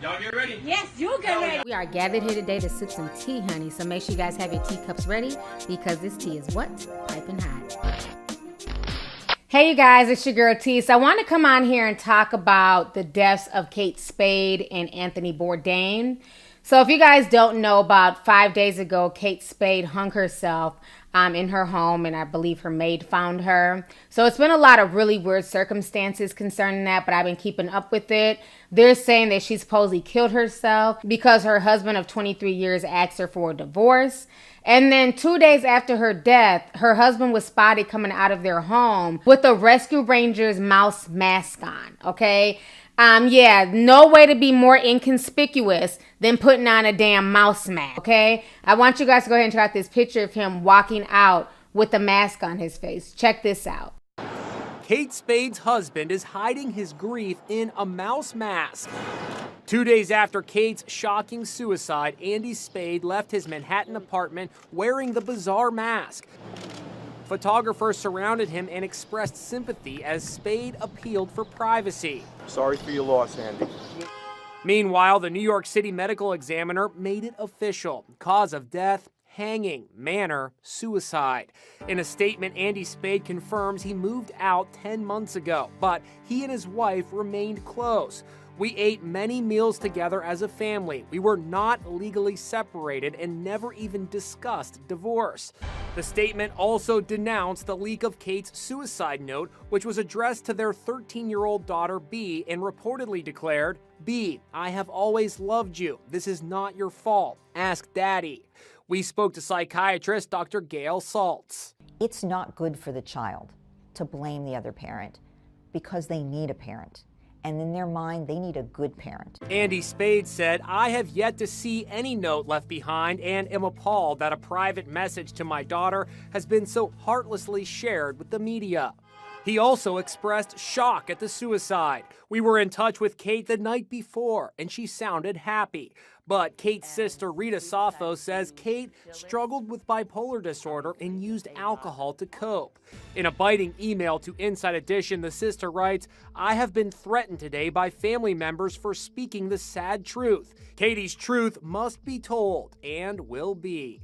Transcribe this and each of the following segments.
Y'all get ready? Yes, you get ready. We are gathered here today to sip some tea, honey. So make sure you guys have your teacups ready because this tea is what? Piping hot. Hey, you guys, it's your girl T. So I want to come on here and talk about the deaths of Kate Spade and Anthony Bourdain. So if you guys don't know, about 5 days ago, Kate Spade hung herself in her home, and I believe her maid found her. So it's been a lot of really weird circumstances concerning that, but I've been keeping up with it. They're saying that she supposedly killed herself because her husband of 23 years asked her for a divorce. And then 2 days after her death, her husband was spotted coming out of their home with a Rescue Rangers mouse mask on, okay? Yeah, no way to be more inconspicuous than putting on a damn mouse mask, okay? I want you guys to go ahead and check out this picture of him walking out with a mask on his face. Check this out. Kate Spade's husband is hiding his grief in a mouse mask. 2 days after Kate's shocking suicide, Andy Spade left his Manhattan apartment wearing the bizarre mask. Photographers surrounded him and expressed sympathy as Spade appealed for privacy. Sorry for your loss, Andy. Meanwhile, the New York City medical examiner made it official. Cause of death, hanging. Manner, suicide. In a statement, Andy Spade confirms he moved out 10 months ago, but he and his wife remained close. We ate many meals together as a family. We were not legally separated and never even discussed divorce. The statement also denounced the leak of Kate's suicide note, which was addressed to their 13-year-old daughter, B, and reportedly declared, "B, I have always loved you. This is not your fault. Ask Daddy." We spoke to psychiatrist Dr. Gail Saltz. It's not good for the child to blame the other parent because they need a parent. And in their mind, they need a good parent. Andy Spade said, "I have yet to see any note left behind and am appalled that a private message to my daughter has been so heartlessly shared with the media." He also expressed shock at the suicide. "We were in touch with Kate the night before, and she sounded happy." But Kate's sister, Rita Sappho, says Kate struggled with bipolar disorder and used alcohol to cope. In a biting email to Inside Edition, the sister writes, "I have been threatened today by family members for speaking the sad truth. Katie's truth must be told and will be."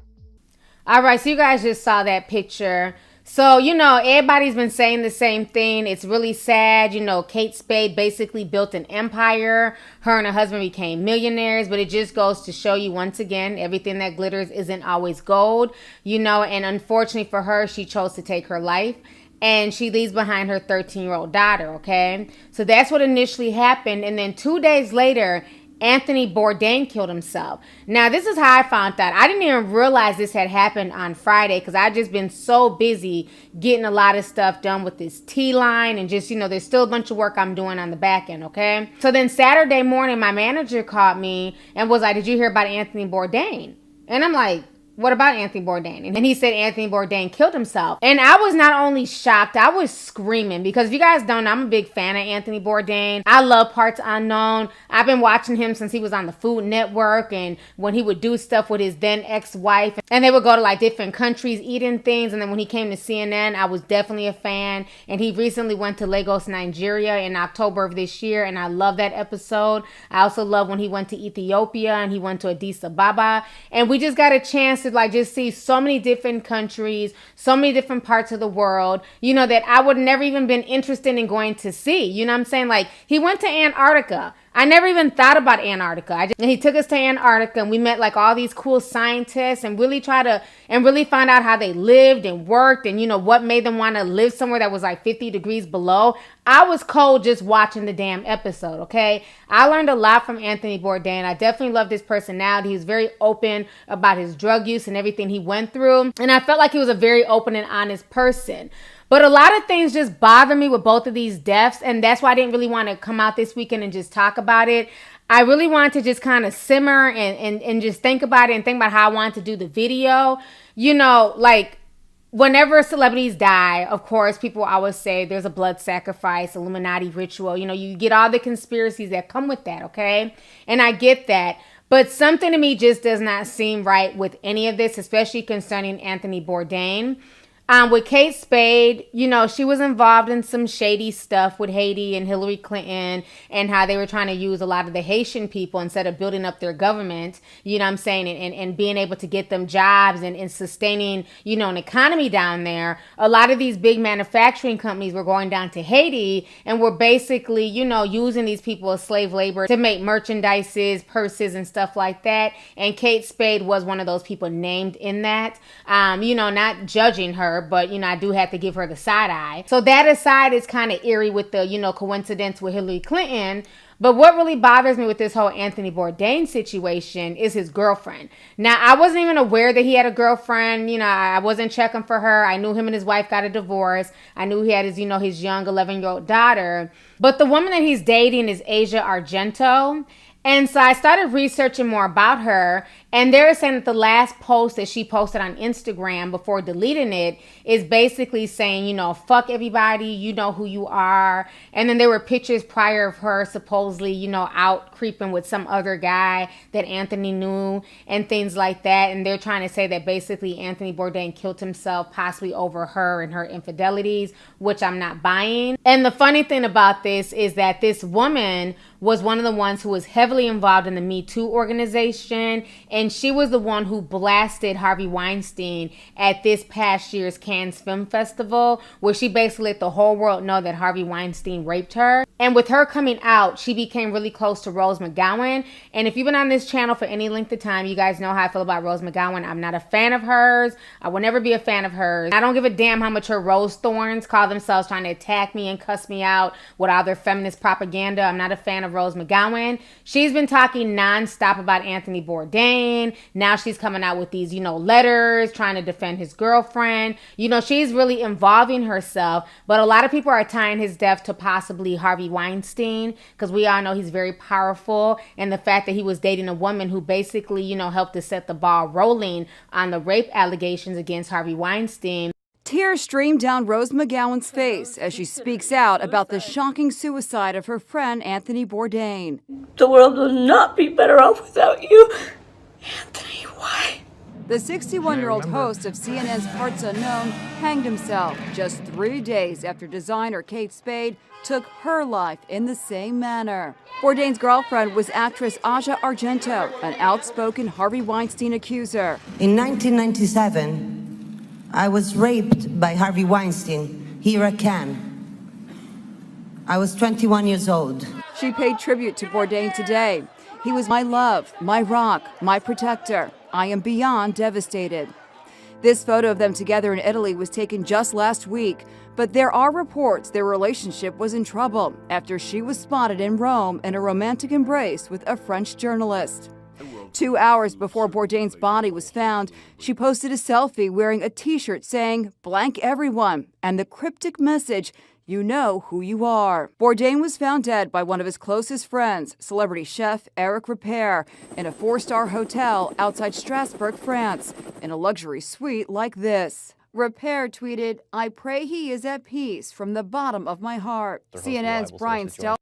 All right, so you guys just saw that picture. So, everybody's been saying the same thing. It's really sad. Kate Spade basically built an empire. Her and her husband became millionaires, but it just goes to show you once again, everything that glitters isn't always gold, and unfortunately for her, she chose to take her life. And she leaves behind her 13-year-old daughter, okay? So that's what initially happened. And then 2 days later, Anthony Bourdain killed himself. Now, this is how I found out. I didn't even realize this had happened on Friday because I've just been so busy getting a lot of stuff done with this tea line and just, there's still a bunch of work I'm doing on the back end, okay? So then Saturday morning, my manager called me and was like, "Did you hear about Anthony Bourdain?" And I'm like, "What about Anthony Bourdain?" And he said Anthony Bourdain killed himself. And I was not only shocked, I was screaming because if you guys don't know, I'm a big fan of Anthony Bourdain. I love Parts Unknown. I've been watching him since he was on the Food Network and when he would do stuff with his then ex-wife. And they would go to different countries eating things. And then when he came to CNN, I was definitely a fan. And he recently went to Lagos, Nigeria in October of this year. And I love that episode. I also love when he went to Ethiopia and he went to Addis Ababa. And we just got a chance to just see so many different countries, so many different parts of the world, that I would never even been interested in going to see. You know what I'm saying? He went to Antarctica. I never even thought about Antarctica. And he took us to Antarctica and we met all these cool scientists and really found out how they lived and worked and, what made them want to live somewhere that was 50 degrees below. I was cold just watching the damn episode, okay? I learned a lot from Anthony Bourdain. I definitely loved his personality. He was very open about his drug use and everything he went through. And I felt like he was a very open and honest person. But a lot of things just bother me with both of these deaths, and that's why I didn't really want to come out this weekend and just talk about it. I really wanted to just kind of simmer and just think about it and think about how I wanted to do the video. Whenever celebrities die, of course, people always say there's a blood sacrifice, Illuminati ritual. You get all the conspiracies that come with that, okay? And I get that. But something to me just does not seem right with any of this, especially concerning Anthony Bourdain. With Kate Spade, you know, she was involved in some shady stuff with Haiti and Hillary Clinton, and how they were trying to use a lot of the Haitian people instead of building up their government, you know what I'm saying, and being able to get them jobs and sustaining, you know, an economy down there. A lot of these big manufacturing companies were going down to Haiti and were basically, you know, using these people as slave labor to make merchandises, purses, and stuff like that. And Kate Spade was one of those people named in that. You know, not judging her, but, you know, I do have to give her the side eye. So that aside, it's kind of eerie with the, you know, coincidence with Hillary Clinton. But what really bothers me with this whole Anthony Bourdain situation is his girlfriend. Now, I wasn't even aware that he had a girlfriend. You know, I wasn't checking for her. I knew him and his wife got a divorce. I knew he had his, you know, his young 11-year-old daughter. But the woman that he's dating is Asia Argento. And so I started researching more about her, and they're saying that the last post that she posted on Instagram before deleting it is basically saying, you know, fuck everybody, you know who you are. And then there were pictures prior of her supposedly, you know, out creeping with some other guy that Anthony knew and things like that. And they're trying to say that basically Anthony Bourdain killed himself possibly over her and her infidelities, which I'm not buying. And the funny thing about this is that this woman was one of the ones who was heavily involved in the Me Too organization, and she was the one who blasted Harvey Weinstein at this past year's Cannes Film Festival, where she basically let the whole world know that Harvey Weinstein raped her. And with her coming out, she became really close to Rose McGowan. And if you've been on this channel for any length of time, you guys know how I feel about Rose McGowan. I'm not a fan of hers. I will never be a fan of hers. I don't give a damn how much her Rose Thorns call themselves trying to attack me and cuss me out with all their feminist propaganda. I'm not a fan of Rose McGowan. She's been talking nonstop about Anthony Bourdain. Now she's coming out with these, you know, letters trying to defend his girlfriend. You know, she's really involving herself, but a lot of people are tying his death to possibly Harvey Weinstein, because we all know he's very powerful, and the fact that he was dating a woman who basically, you know, helped to set the ball rolling on the rape allegations against Harvey Weinstein. Tears stream down Rose McGowan's face as she speaks out about the shocking suicide of her friend Anthony Bourdain. The world will not be better off without you. Anthony, why? The 61-year-old host of CNN's Parts Unknown hanged himself just 3 days after designer Kate Spade took her life in the same manner. Bourdain's girlfriend was actress Asia Argento, an outspoken Harvey Weinstein accuser. In 1997, I was raped by Harvey Weinstein here at Cannes. I was 21 years old. She paid tribute to Bourdain today. He was my love, my rock, my protector. I am beyond devastated. This photo of them together in Italy was taken just last week, but there are reports their relationship was in trouble after she was spotted in Rome in a romantic embrace with a French journalist. 2 hours before Bourdain's body was found, she posted a selfie wearing a t-shirt saying, "Blank everyone," and the cryptic message, "You know who you are." Bourdain was found dead by one of his closest friends, celebrity chef Eric Ripert, in a 4-star hotel outside Strasbourg, France, in a luxury suite like this. Ripert tweeted, "I pray he is at peace from the bottom of my heart." CNN's Brian Stelter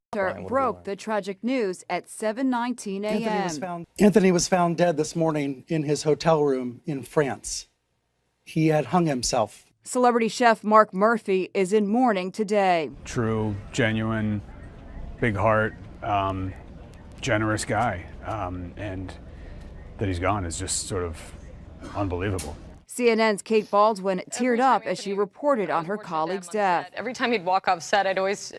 broke the tragic news at 7:19 a.m. Anthony was found dead this morning in his hotel room in France. He had hung himself. Celebrity chef Mark Murphy is in mourning today. True, genuine, big heart, generous guy, and that he's gone is just sort of unbelievable. CNN's Kate Baldwin teared up as she reported on her colleague's death. Every time he'd walk off set, I'd always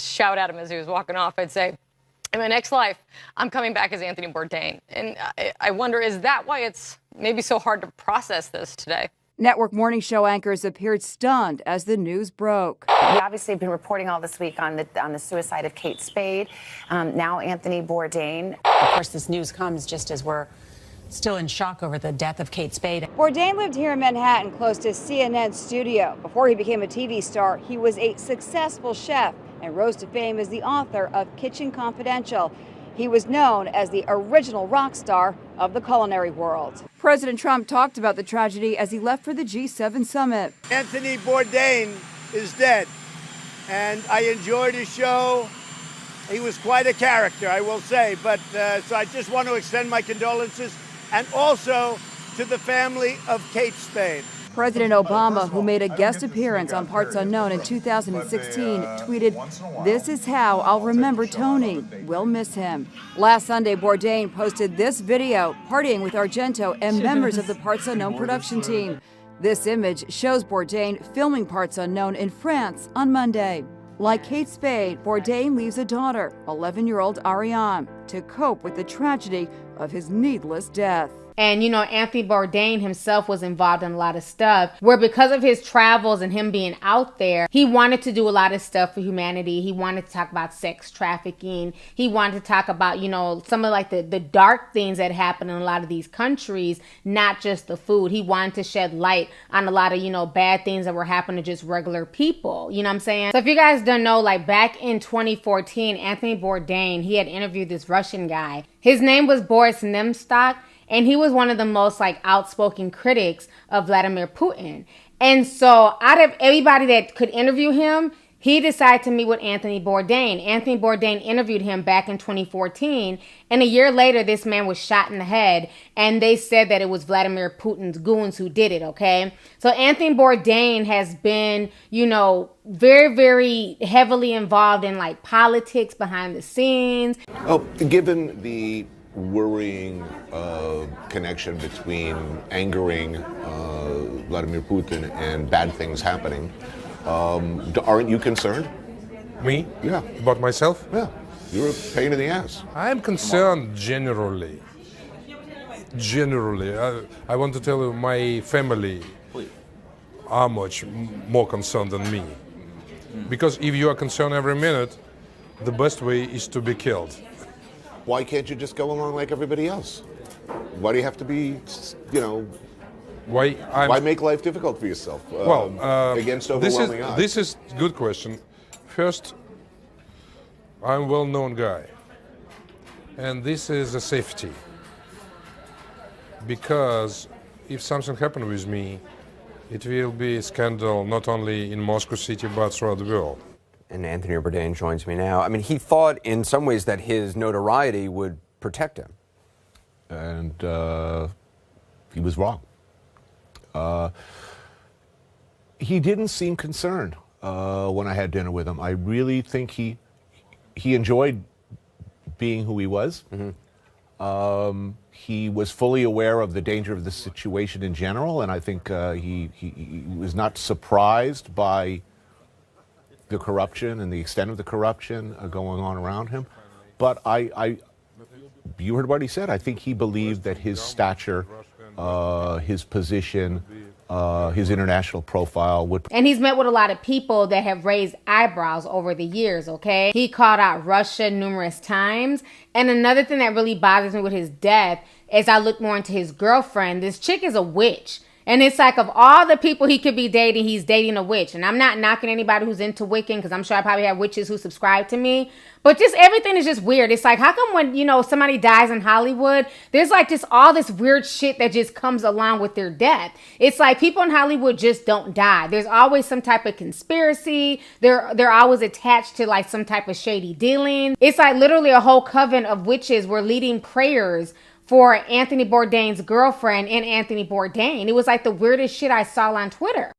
shout at him as he was walking off. I'd say, "In my next life, I'm coming back as Anthony Bourdain." And I wonder, is that why it's maybe so hard to process this today? Network morning show anchors appeared stunned as the news broke. We obviously have been reporting all this week on the suicide of Kate Spade, now Anthony Bourdain. Of course, this news comes just as we're still in shock over the death of Kate Spade. Bourdain lived here in Manhattan, close to CNN's studio. Before he became a TV star, he was a successful chef and rose to fame as the author of Kitchen Confidential. He was known as the original rock star of the culinary world. President Trump talked about the tragedy as he left for the G7 summit. Anthony Bourdain is dead, and I enjoyed his show. He was quite a character, I will say, but so I just want to extend my condolences, and also to the family of Kate Spade. President Obama, who made a guest appearance on Parts Unknown in 2016, tweeted, "This is how I'll remember Tony. We'll miss him." Last Sunday, Bourdain posted this video partying with Argento and members of the Parts Unknown production team. This image shows Bourdain filming Parts Unknown in France on Monday. Like Kate Spade, Bourdain leaves a daughter, 11-year-old Ariane, to cope with the tragedy of his needless death. And, you know, Anthony Bourdain himself was involved in a lot of stuff where because of his travels and him being out there, he wanted to do a lot of stuff for humanity. He wanted to talk about sex trafficking. He wanted to talk about, you know, some of like the dark things that happen in a lot of these countries, not just the food. He wanted to shed light on a lot of, you know, bad things that were happening to just regular people. You know what I'm saying? So if you guys don't know, like back in 2014, Anthony Bourdain, he had interviewed this Russian guy. His name was Boris Nemtsov. And he was one of the most like outspoken critics of Vladimir Putin. And so out of everybody that could interview him, he decided to meet with Anthony Bourdain. Anthony Bourdain interviewed him back in 2014. And a year later, this man was shot in the head. And they said that it was Vladimir Putin's goons who did it, okay? So Anthony Bourdain has been, you know, very, very heavily involved in like politics behind the scenes. Oh, given the worrying connection between angering Vladimir Putin and bad things happening. Aren't you concerned? Me? Yeah. About myself? Yeah. You're a pain in the ass. I'm concerned generally. I want to tell you my family are much more concerned than me. Because if you are concerned every minute, the best way is to be killed. Why can't you just go along like everybody else? Why do you have to be, you know, why make life difficult for yourself against overwhelming odds? This is a good question. First, I'm a well-known guy. And this is a safety. Because if something happened with me, it will be a scandal not only in Moscow City, but throughout the world. And Anthony Bourdain joins me now. I mean, he thought in some ways that his notoriety would protect him. And he was wrong. He didn't seem concerned when I had dinner with him. I really think he enjoyed being who he was. Mm-hmm. He was fully aware of the danger of the situation in general, and I think he was not surprised by the corruption and the extent of the corruption going on around him. But you heard what he said. I think he believed that his stature, his position, his international profile would... And he's met with a lot of people that have raised eyebrows over the years, okay? He called out Russia numerous times. And another thing that really bothers me with his death, as I look more into his girlfriend, this chick is a witch. And it's like, of all the people he could be dating, he's dating a witch. And I'm not knocking anybody who's into Wiccan, because I'm sure I probably have witches who subscribe to me. But just everything is just weird. It's like, how come when, you know, somebody dies in Hollywood, there's like just all this weird shit that just comes along with their death. It's like people in Hollywood just don't die. There's always some type of conspiracy. They're always attached to like some type of shady dealing. It's like literally a whole coven of witches were leading prayers for Anthony Bourdain's girlfriend and Anthony Bourdain. It was like the weirdest shit I saw on Twitter.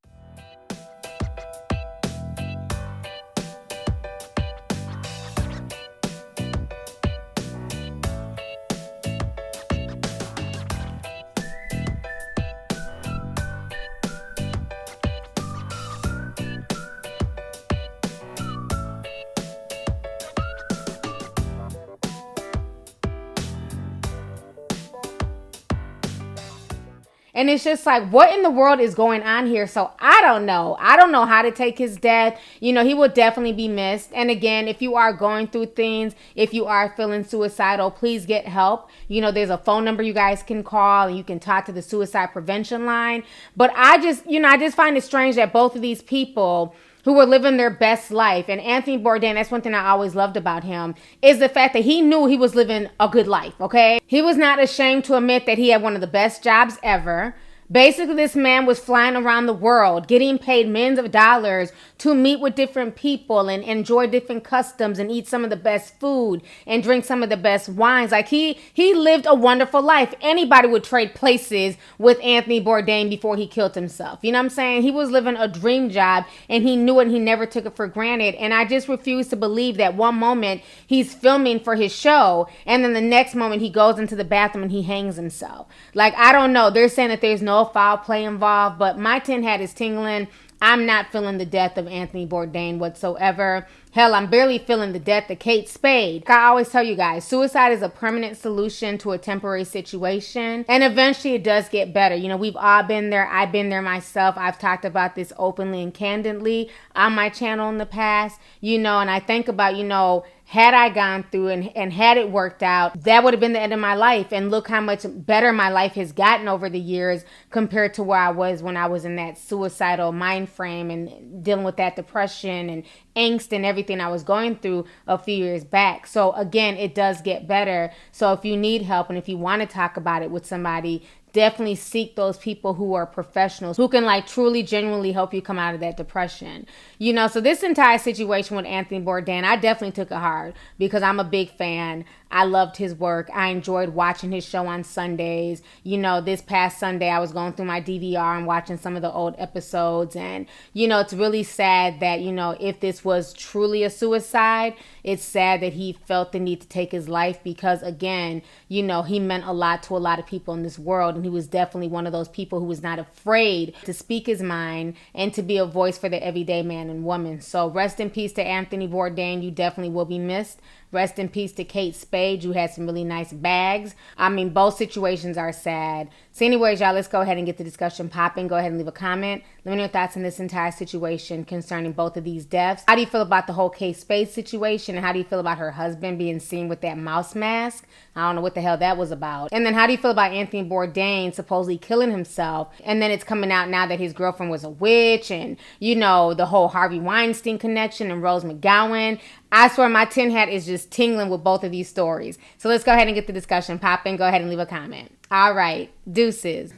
And it's just like, what in the world is going on here? So I don't know. I don't know how to take his death. You know, he will definitely be missed. And again, if you are going through things, if you are feeling suicidal, please get help. You know, there's a phone number you guys can call and you can talk to the suicide prevention line. But I just find it strange that both of these people who were living their best life. And Anthony Bourdain, that's one thing I always loved about him, is the fact that he knew he was living a good life, okay? He was not ashamed to admit that he had one of the best jobs ever. Basically, this man was flying around the world, getting paid millions of dollars to meet with different people and enjoy different customs and eat some of the best food and drink some of the best wines. Like he lived a wonderful life. Anybody would trade places with Anthony Bourdain before he killed himself. You know what I'm saying? He was living a dream job and he knew it and he never took it for granted. And I just refuse to believe that one moment he's filming for his show and then the next moment he goes into the bathroom and he hangs himself. Like, I don't know. They're saying that there's no foul play involved, but my tin hat is tingling. I'm not feeling the death of Anthony Bourdain whatsoever. Hell, I'm barely feeling the death of Kate Spade. I always tell you guys, suicide is a permanent solution to a temporary situation. And eventually it does get better. You know, we've all been there. I've been there myself. I've talked about this openly and candidly on my channel in the past. You know, and I think about, you know, had I gone through and had it worked out, that would have been the end of my life. And look how much better my life has gotten over the years compared to where I was when I was in that suicidal mind frame and dealing with that depression and angst and everything I was going through a few years back. So again, it does get better. So if you need help and if you want to talk about it with somebody, definitely seek those people who are professionals who can like truly genuinely help you come out of that depression. You know, so this entire situation with Anthony Bourdain, I definitely took it hard because I'm a big fan. I loved his work. I enjoyed watching his show on Sundays. You know, this past Sunday I was going through my DVR and watching some of the old episodes, and you know, it's really sad that, you know, if this was truly a suicide, it's sad that he felt the need to take his life because again, you know, he meant a lot to a lot of people in this world. And he was definitely one of those people who was not afraid to speak his mind and to be a voice for the everyday man and woman. So rest in peace to Anthony Bourdain. You definitely will be missed. Rest in peace to Kate Spade. You had some really nice bags. I mean, both situations are sad. So anyways, y'all, let's go ahead and get the discussion popping. Go ahead and leave a comment. Let me know your thoughts on this entire situation concerning both of these deaths. How do you feel about the whole Kate Spade situation? And how do you feel about her husband being seen with that mouse mask? I don't know what the hell that was about. And then how do you feel about Anthony Bourdain supposedly killing himself? And then it's coming out now that his girlfriend was a witch and, you know, the whole Harvey Weinstein connection and Rose McGowan. I swear my tin hat is just tingling with both of these stories. So let's go ahead and get the discussion popping. Go ahead and leave a comment. All right. Deuces.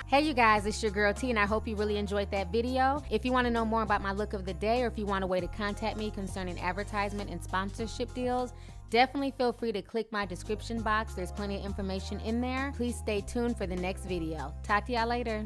Hey you guys, it's your girl T and I hope you really enjoyed that video. If you want to know more about my look of the day or if you want a way to contact me concerning advertisement and sponsorship deals, definitely feel free to click my description box. There's plenty of information in there. Please stay tuned for the next video. Talk to y'all later.